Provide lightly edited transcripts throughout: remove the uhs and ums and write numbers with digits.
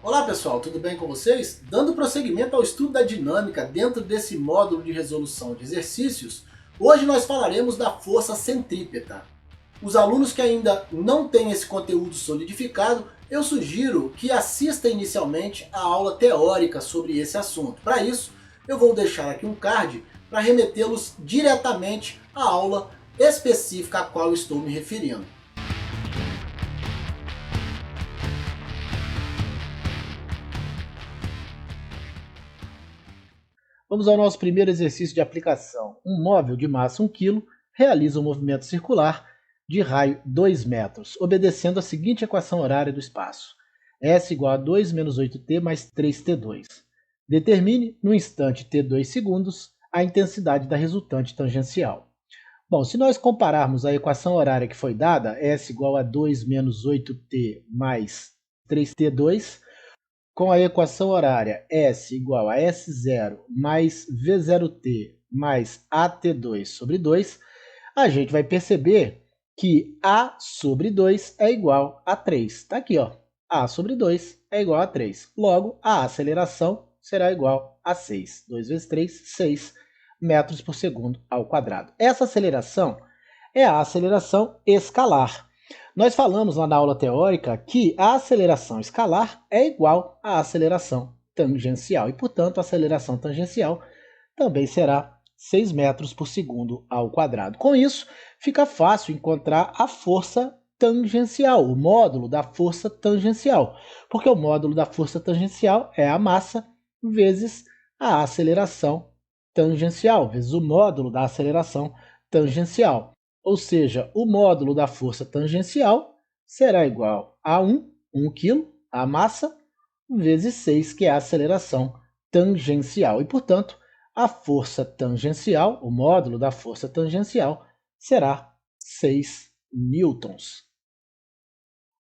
Olá pessoal, tudo bem com vocês? Dando prosseguimento ao estudo da dinâmica dentro desse módulo de resolução de exercícios, hoje nós falaremos da força centrípeta. Os alunos que ainda não têm esse conteúdo solidificado, eu sugiro que assista inicialmente a aula teórica sobre esse assunto. Para isso, eu vou deixar aqui um card para remetê-los diretamente à aula específica a qual estou me referindo. Vamos ao nosso primeiro exercício de aplicação. Um móvel de massa 1 kg realiza um movimento circular de raio 2 metros, obedecendo a seguinte equação horária do espaço. S igual a 2 menos 8t mais 3t2. Determine, no instante t2 segundos, a intensidade da resultante tangencial. Bom, se nós compararmos a equação horária que foi dada, S igual a 2 menos 8t mais 3t2, com a equação horária S igual a S0 mais V0t mais AT2 sobre 2, a gente vai perceber que A sobre 2 é igual a 3. Está aqui, ó. A sobre 2 é igual a 3. Logo, a aceleração será igual a 6. 2 vezes 3, 6 metros por segundo ao quadrado. Essa aceleração é a aceleração escalar. Nós falamos lá na aula teórica que a aceleração escalar é igual à aceleração tangencial e, portanto, a aceleração tangencial também será 6 metros por segundo ao quadrado. Com isso, fica fácil encontrar a força tangencial, o módulo da força tangencial, porque o módulo da força tangencial é a massa vezes a aceleração tangencial, vezes o módulo da aceleração tangencial. Ou seja, o módulo da força tangencial será igual a 1 kg, a massa, vezes 6, que é a aceleração tangencial. E, portanto, a força tangencial, o módulo da força tangencial, será 6 newtons.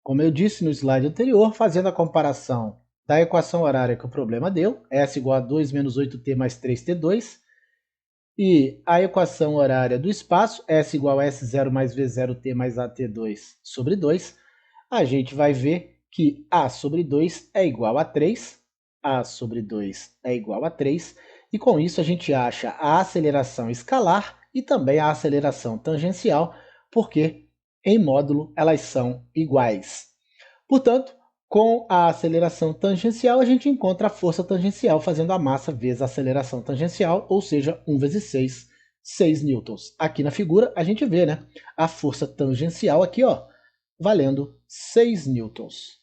Como eu disse no slide anterior, fazendo a comparação da equação horária que o problema deu, S igual a 2 menos 8t mais 3t2, e a equação horária do espaço, S igual a S0 mais V0t mais AT2 sobre 2, a gente vai ver que A sobre 2 é igual a 3, A sobre 2 é igual a 3, e com isso a gente acha a aceleração escalar e também a aceleração tangencial, porque em módulo elas são iguais. Portanto, com a aceleração tangencial, a gente encontra a força tangencial fazendo a massa vezes a aceleração tangencial, ou seja, 1 vezes 6, 6 newtons. Aqui na figura a gente vê, né, a força tangencial aqui, ó, valendo 6 newtons.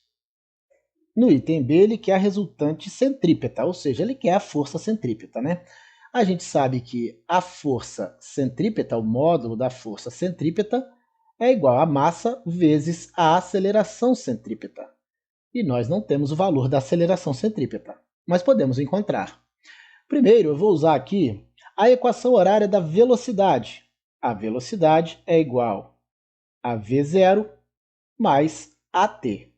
No item B, ele quer a resultante centrípeta, ou seja, ele quer a força centrípeta, né? A gente sabe que a força centrípeta, o módulo da força centrípeta, é igual a massa vezes a aceleração centrípeta. E nós não temos o valor da aceleração centrípeta, mas podemos encontrar. Primeiro, eu vou usar aqui a equação horária da velocidade. A velocidade é igual a V0 mais AT.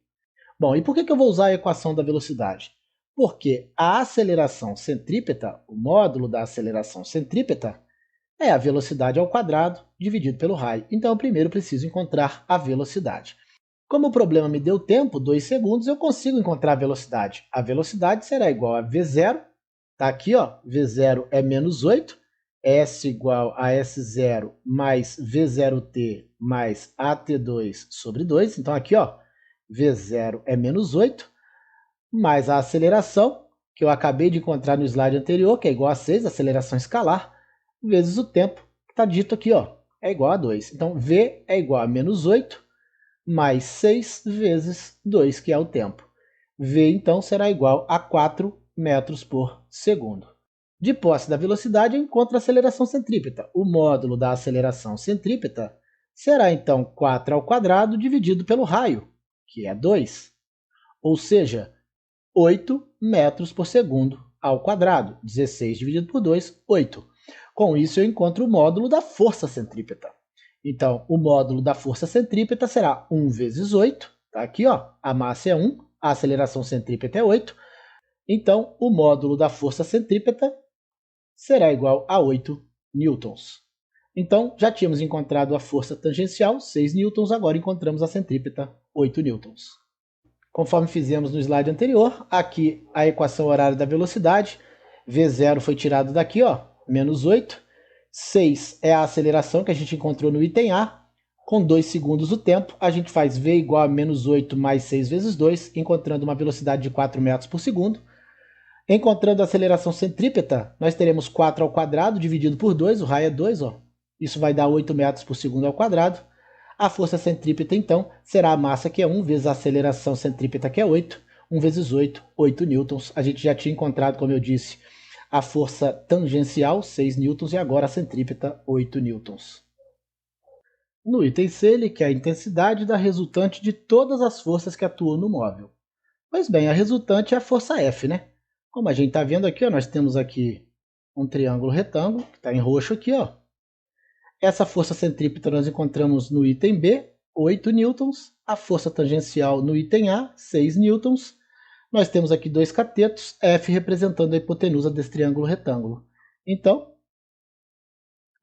Bom, e por que eu vou usar a equação da velocidade? Porque a aceleração centrípeta, o módulo da aceleração centrípeta, é a velocidade ao quadrado dividido pelo raio. Então, eu primeiro preciso encontrar a velocidade. Como o problema me deu tempo, 2 segundos, eu consigo encontrar a velocidade. A velocidade será igual a V0, está aqui, ó, V0 é menos 8, S igual a S0 mais V0t mais AT2 sobre 2. Então, aqui, ó, V0 é menos 8, mais a aceleração, que eu acabei de encontrar no slide anterior, que é igual a 6, aceleração escalar, vezes o tempo, que está dito aqui, ó, é igual a 2. Então, V é igual a menos 8, mais 6 vezes 2, que é o tempo. V, então, será igual a 4 metros por segundo. De posse da velocidade, eu encontro a aceleração centrípeta. O módulo da aceleração centrípeta será, então, 4 ao quadrado dividido pelo raio, que é 2. Ou seja, 8 metros por segundo ao quadrado. 16 dividido por 2, 8. Com isso, eu encontro o módulo da força centrípeta. Então, o módulo da força centrípeta será 1 vezes 8. Tá aqui, ó, a massa é 1, a aceleração centrípeta é 8. Então, o módulo da força centrípeta será igual a 8 newtons. Então, já tínhamos encontrado a força tangencial, 6 newtons, agora encontramos a centrípeta, 8 newtons. Conforme fizemos no slide anterior, aqui a equação horária da velocidade, V0 foi tirado daqui, ó, menos 8. 6 é a aceleração que a gente encontrou no item A. Com 2 segundos o tempo, a gente faz V igual a menos 8 mais 6 vezes 2, encontrando uma velocidade de 4 metros por segundo. Encontrando a aceleração centrípeta, nós teremos 4 ao quadrado dividido por 2, o raio é 2, ó. Isso vai dar 8 metros por segundo ao quadrado. A força centrípeta, então, será a massa, que é 1, vezes a aceleração centrípeta, que é 8. 1 vezes 8, 8 newtons. A gente já tinha encontrado, como eu disse, a força tangencial, 6 newtons, e agora a centrípeta, 8 newtons. No item C, ele quer a intensidade da resultante de todas as forças que atuam no móvel. Pois bem, a resultante é a força F, né? Como a gente está vendo aqui, ó, nós temos aqui um triângulo retângulo, que está em roxo aqui, ó. Essa força centrípeta nós encontramos no item B, 8 newtons. A força tangencial no item A, 6 newtons. Nós temos aqui dois catetos, F representando a hipotenusa desse triângulo retângulo. Então,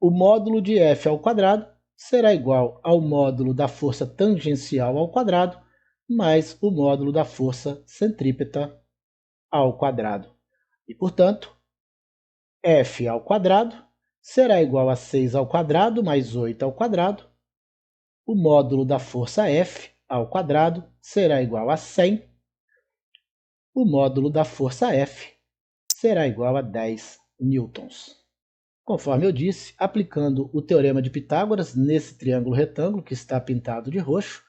o módulo de F ao quadrado será igual ao módulo da força tangencial ao quadrado, mais o módulo da força centrípeta ao quadrado. E, portanto, F ao quadrado será igual a 6 ao quadrado mais 8 ao quadrado. O módulo da força F ao quadrado será igual a 100. O módulo da força F será igual a 10 newtons. Conforme eu disse, aplicando o teorema de Pitágoras nesse triângulo retângulo que está pintado de roxo,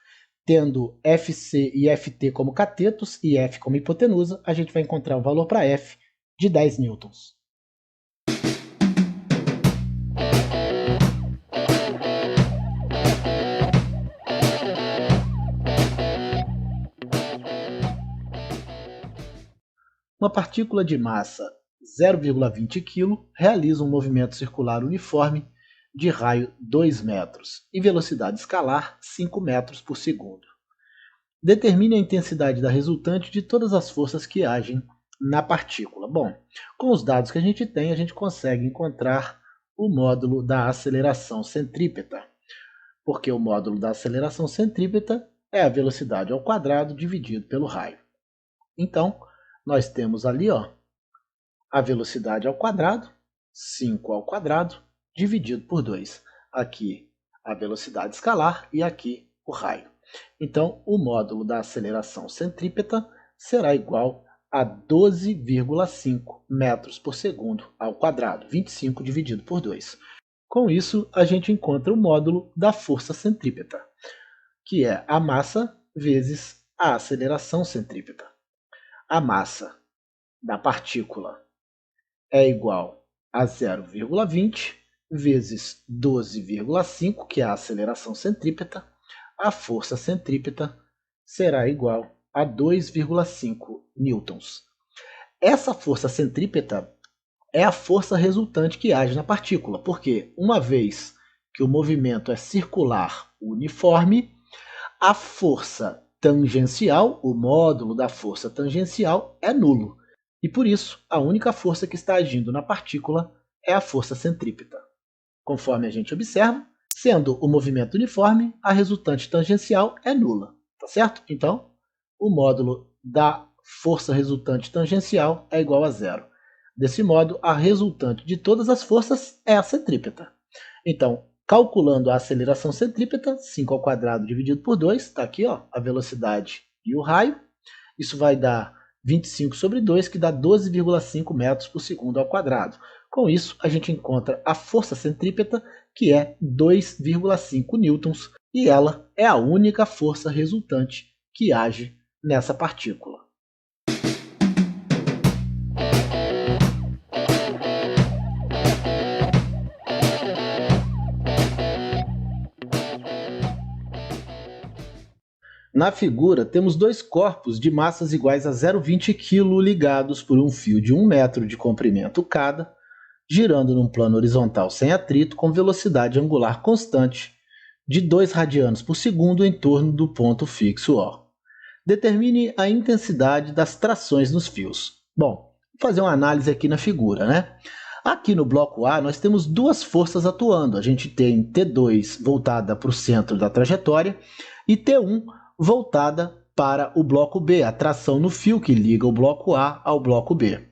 tendo FC e FT como catetos e F como hipotenusa, a gente vai encontrar o valor para F de 10 newtons. Uma partícula de massa 0,20 kg realiza um movimento circular uniforme de raio 2 metros e velocidade escalar 5 metros por segundo. Determine a intensidade da resultante de todas as forças que agem na partícula. Bom, com os dados que a gente tem, a gente consegue encontrar o módulo da aceleração centrípeta, porque o módulo da aceleração centrípeta é a velocidade ao quadrado dividido pelo raio. Então, nós temos ali, ó, a velocidade ao quadrado, 5 ao quadrado, dividido por 2. Aqui a velocidade escalar e aqui o raio. Então, o módulo da aceleração centrípeta será igual a 12,5 metros por segundo ao quadrado, 25 dividido por 2. Com isso, a gente encontra o módulo da força centrípeta, que é a massa vezes a aceleração centrípeta. A massa da partícula é igual a 0,20 vezes 12,5, que é a aceleração centrípeta. A força centrípeta será igual a 2,5 newtons. Essa força centrípeta é a força resultante que age na partícula, porque uma vez que o movimento é circular uniforme, a força tangencial, o módulo da força tangencial, é nulo. E por isso, a única força que está agindo na partícula é a força centrípeta. Conforme a gente observa, sendo o movimento uniforme, a resultante tangencial é nula, tá certo? Então, o módulo da força resultante tangencial é igual a zero. Desse modo, a resultante de todas as forças é a centrípeta. Então, calculando a aceleração centrípeta, 5 ao quadrado dividido por 2, está aqui, ó, a velocidade e o raio. Isso vai dar 25 sobre 2, que dá 12,5 metros por segundo ao quadrado. Com isso, a gente encontra a força centrípeta, que é 2,5 newtons, e ela é a única força resultante que age nessa partícula. Na figura, temos dois corpos de massas iguais a 0,20 kg ligados por um fio de 1 metro de comprimento cada, girando num plano horizontal sem atrito com velocidade angular constante de 2 radianos por segundo em torno do ponto fixo O. Determine a intensidade das trações nos fios. Bom, vou fazer uma análise aqui na figura, né? Aqui no bloco A, nós temos duas forças atuando. A gente tem T2 voltada para o centro da trajetória e T1 voltada para o bloco B, a tração no fio que liga o bloco A ao bloco B.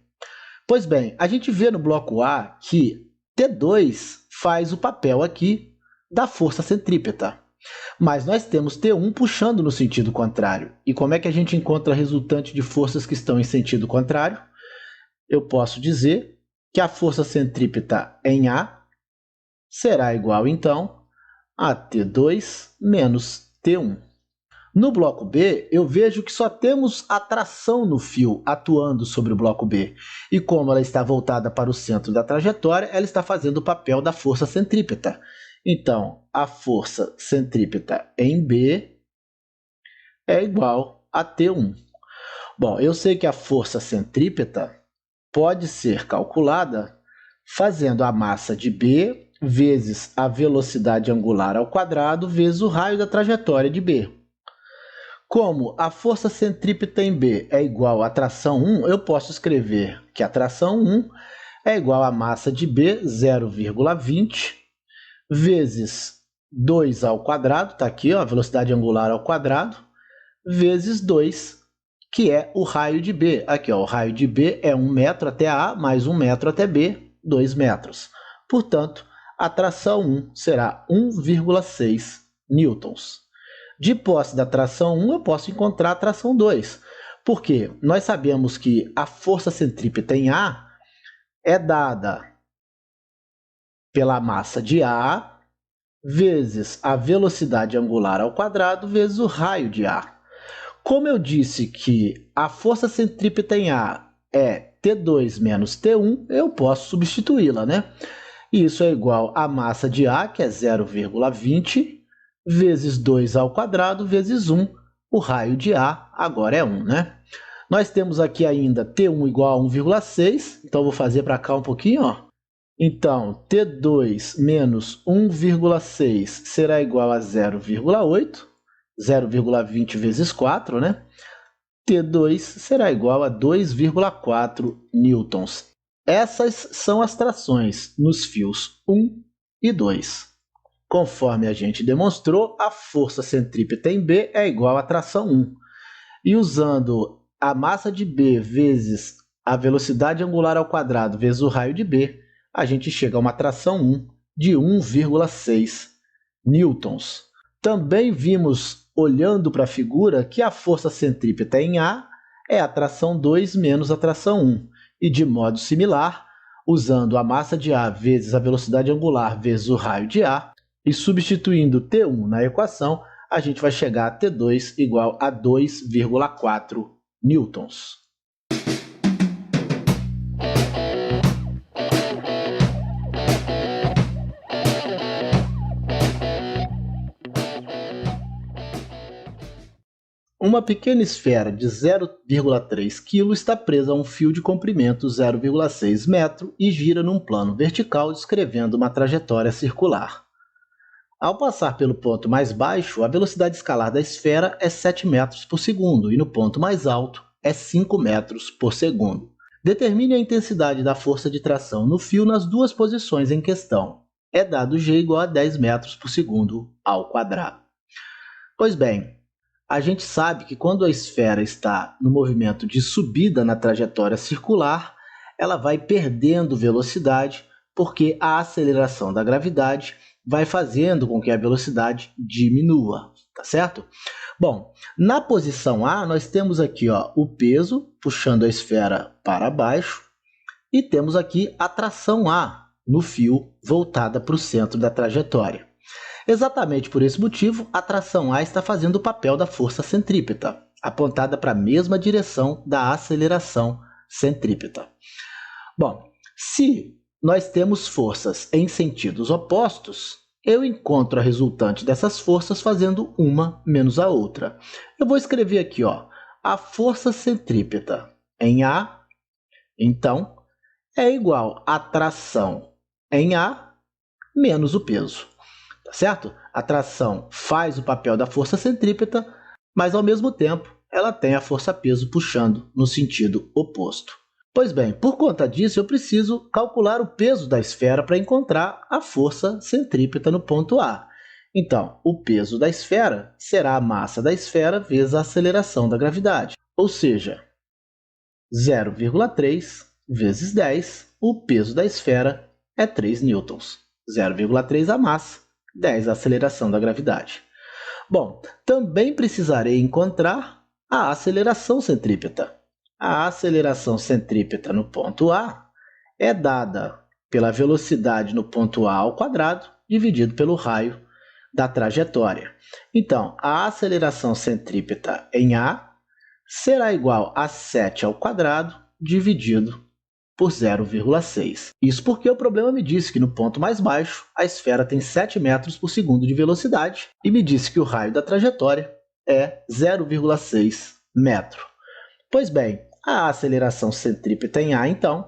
Pois bem, a gente vê no bloco A que T2 faz o papel aqui da força centrípeta, mas nós temos T1 puxando no sentido contrário. E como é que a gente encontra a resultante de forças que estão em sentido contrário? Eu posso dizer que a força centrípeta em A será igual, então, a T2 menos T1. No bloco B, eu vejo que só temos a tração no fio atuando sobre o bloco B. E como ela está voltada para o centro da trajetória, ela está fazendo o papel da força centrípeta. Então, a força centrípeta em B é igual a T1. Bom, eu sei que a força centrípeta pode ser calculada fazendo a massa de B vezes a velocidade angular ao quadrado vezes o raio da trajetória de B. Como a força centrípeta em B é igual à tração 1, eu posso escrever que a tração 1 é igual à massa de B, 0,20, vezes 2 ao quadrado, está aqui, ó, a velocidade angular ao quadrado, vezes 2, que é o raio de B. Aqui, ó, o raio de B é 1 metro até A, mais 1 metro até B, 2 metros. Portanto, a tração 1 será 1,6 newtons. De posse da tração 1, eu posso encontrar a tração 2, porque nós sabemos que a força centrípeta em A é dada pela massa de A vezes a velocidade angular ao quadrado vezes o raio de A. Como eu disse que a força centrípeta em A é T2 menos T1, eu posso substituí-la, né? E isso é igual à massa de A, que é 0,20, vezes 2 ao quadrado, vezes 1. O raio de A agora é 1, né? Nós temos aqui ainda T1 igual a 1,6, então vou fazer para cá um pouquinho, ó. Então, T2 menos 1,6 será igual a 0,8, 0,20 vezes 4, né? T2 será igual a 2,4 newtons. Essas são as trações nos fios 1 e 2. Conforme a gente demonstrou, a força centrípeta em B é igual à tração 1. E usando a massa de B vezes a velocidade angular ao quadrado vezes o raio de B, a gente chega a uma tração 1 de 1,6 newtons. Também vimos, olhando para a figura, que a força centrípeta em A é a tração 2 menos a tração 1. E de modo similar, usando a massa de A vezes a velocidade angular vezes o raio de A, e substituindo T1 na equação, a gente vai chegar a T2 igual a 2,4 newtons. Uma pequena esfera de 0,3 kg está presa a um fio de comprimento 0,6 metro e gira num plano vertical descrevendo uma trajetória circular. Ao passar pelo ponto mais baixo, a velocidade escalar da esfera é 7 metros por segundo e no ponto mais alto é 5 metros por segundo. Determine a intensidade da força de tração no fio nas duas posições em questão. É dado G igual a 10 metros por segundo ao quadrado. Pois bem, a gente sabe que quando a esfera está no movimento de subida na trajetória circular, ela vai perdendo velocidade porque a aceleração da gravidade vai fazendo com que a velocidade diminua, tá certo? Bom, na posição A, nós temos aqui, ó, o peso puxando a esfera para baixo e temos aqui a tração A no fio voltada para o centro da trajetória. Exatamente por esse motivo, a tração A está fazendo o papel da força centrípeta, apontada para a mesma direção da aceleração centrípeta. Bom, se nós temos forças em sentidos opostos, eu encontro a resultante dessas forças fazendo uma menos a outra. Eu vou escrever aqui, ó, a força centrípeta em A, então, é igual à tração em A menos o peso. Tá certo? A tração faz o papel da força centrípeta, mas ao mesmo tempo ela tem a força-peso puxando no sentido oposto. Pois bem, por conta disso eu preciso calcular o peso da esfera para encontrar a força centrípeta no ponto A. Então, o peso da esfera será a massa da esfera vezes a aceleração da gravidade. Ou seja, 0,3 vezes 10, o peso da esfera é 3 newtons. 0,3 a massa, 10 a aceleração da gravidade. Bom, também precisarei encontrar a aceleração centrípeta. A aceleração centrípeta no ponto A é dada pela velocidade no ponto A ao quadrado dividido pelo raio da trajetória. Então, a aceleração centrípeta em A será igual a 7 ao quadrado dividido por 0,6. Isso porque o problema me disse que no ponto mais baixo a esfera tem 7 metros por segundo de velocidade e me disse que o raio da trajetória é 0,6 metro. Pois bem, a aceleração centrípeta em A, então,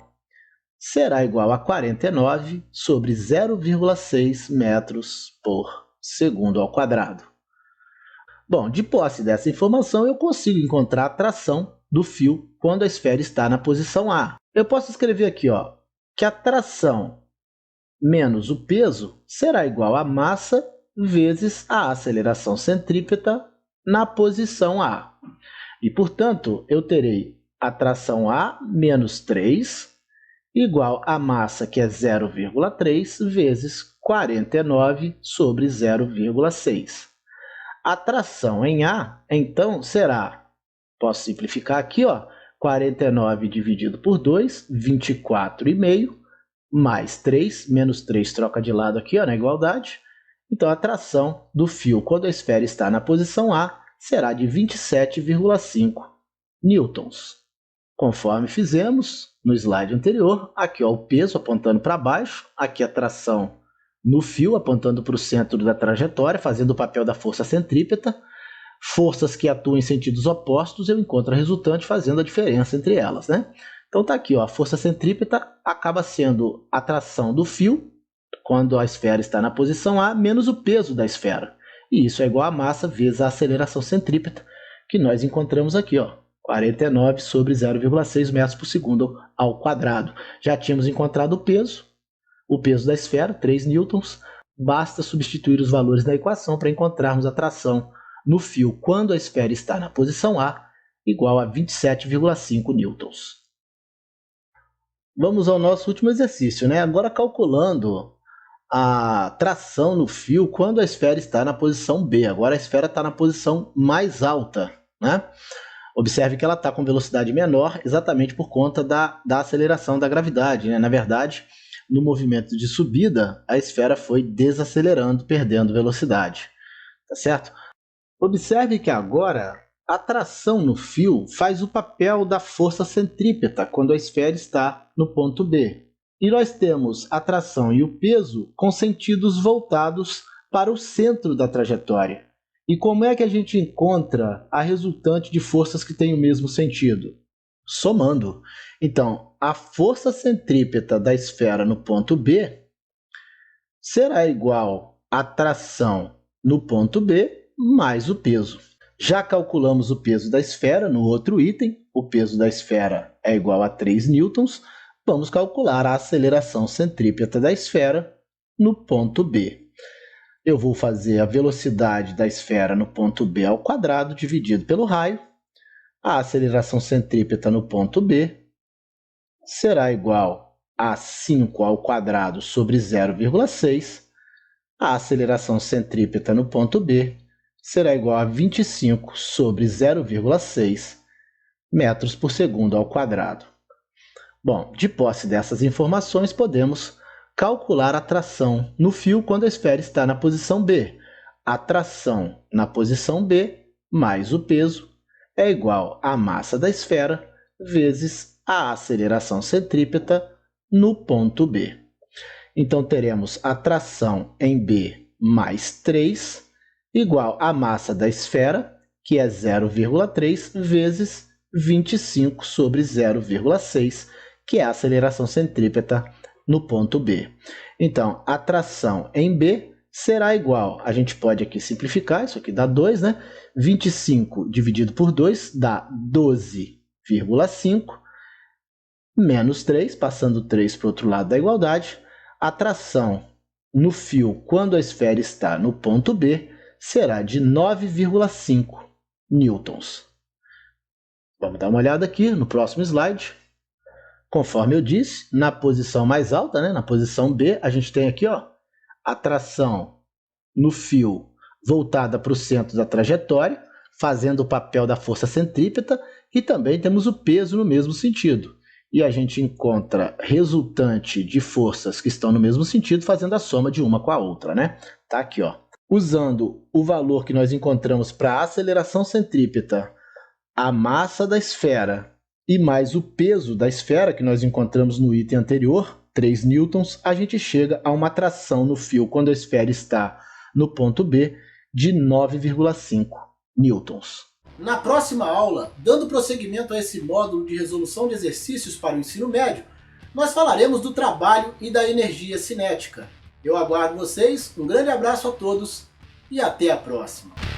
será igual a 49 sobre 0,6 metros por segundo ao quadrado. Bom, de posse dessa informação, eu consigo encontrar a tração do fio quando a esfera está na posição A. Eu posso escrever aqui, que a tração menos o peso será igual a massa vezes a aceleração centrípeta na posição A. E, portanto, eu terei a tração A menos 3 igual a massa, que é 0,3, vezes 49 sobre 0,6. A tração em A, então, será, posso simplificar aqui, 49 dividido por 2, 24,5, mais 3, menos 3 troca de lado aqui, na igualdade. Então, a tração do fio quando a esfera está na posição A será de 27,5 newtons. Conforme fizemos no slide anterior, aqui o peso apontando para baixo, aqui a tração no fio apontando para o centro da trajetória, fazendo o papel da força centrípeta. Forças que atuam em sentidos opostos, eu encontro a resultante fazendo a diferença entre elas, né? Então está aqui, a força centrípeta acaba sendo a tração do fio, quando a esfera está na posição A, menos o peso da esfera. E isso é igual a massa vezes a aceleração centrípeta, que nós encontramos aqui, 49 sobre 0,6 metros por segundo ao quadrado. Já tínhamos encontrado o peso da esfera, 3 newtons. Basta substituir os valores da equação para encontrarmos a tração no fio quando a esfera está na posição A, igual a 27,5 newtons. Vamos ao nosso último exercício, né? Agora calculando a tração no fio quando a esfera está na posição B. Agora a esfera está na posição mais alta, né? Observe que ela está com velocidade menor exatamente por conta da aceleração da gravidade, né? Na verdade, no movimento de subida, a esfera foi desacelerando, perdendo velocidade. Tá certo? Observe que agora a tração no fio faz o papel da força centrípeta quando a esfera está no ponto B. E nós temos a tração e o peso com sentidos voltados para o centro da trajetória. E como é que a gente encontra a resultante de forças que têm o mesmo sentido? Somando. Então, a força centrípeta da esfera no ponto B será igual à tração no ponto B mais o peso. Já calculamos o peso da esfera no outro item. O peso da esfera é igual a 3 newtons. Vamos calcular a aceleração centrípeta da esfera no ponto B. Eu vou fazer a velocidade da esfera no ponto B ao quadrado dividido pelo raio. A aceleração centrípeta no ponto B será igual a 5 ao quadrado sobre 0,6. A aceleração centrípeta no ponto B será igual a 25 sobre 0,6 metros por segundo ao quadrado. Bom, de posse dessas informações, podemos calcular a tração no fio quando a esfera está na posição B. A tração na posição B mais o peso é igual à massa da esfera vezes a aceleração centrípeta no ponto B. Então, teremos a tração em B mais 3 igual à massa da esfera, que é 0,3 vezes 25 sobre 0,6, que é a aceleração centrípeta no ponto B. Então, a tração em B será igual, a gente pode aqui simplificar, isso aqui dá 2, né? 25 dividido por 2 dá 12,5, menos 3, passando 3 para o outro lado da igualdade. A tração no fio quando a esfera está no ponto B será de 9,5 newtons. Vamos dar uma olhada aqui no próximo slide. Conforme eu disse, na posição mais alta, né, na posição B, a gente tem aqui a tração no fio voltada para o centro da trajetória, fazendo o papel da força centrípeta, e também temos o peso no mesmo sentido. E a gente encontra resultante de forças que estão no mesmo sentido, fazendo a soma de uma com a outra, né? Tá aqui, Usando o valor que nós encontramos para a aceleração centrípeta, a massa da esfera e mais o peso da esfera que nós encontramos no item anterior, 3 newtons, a gente chega a uma tração no fio quando a esfera está no ponto B de 9,5 newtons. Na próxima aula, dando prosseguimento a esse módulo de resolução de exercícios para o ensino médio, nós falaremos do trabalho e da energia cinética. Eu aguardo vocês, um grande abraço a todos e até a próxima!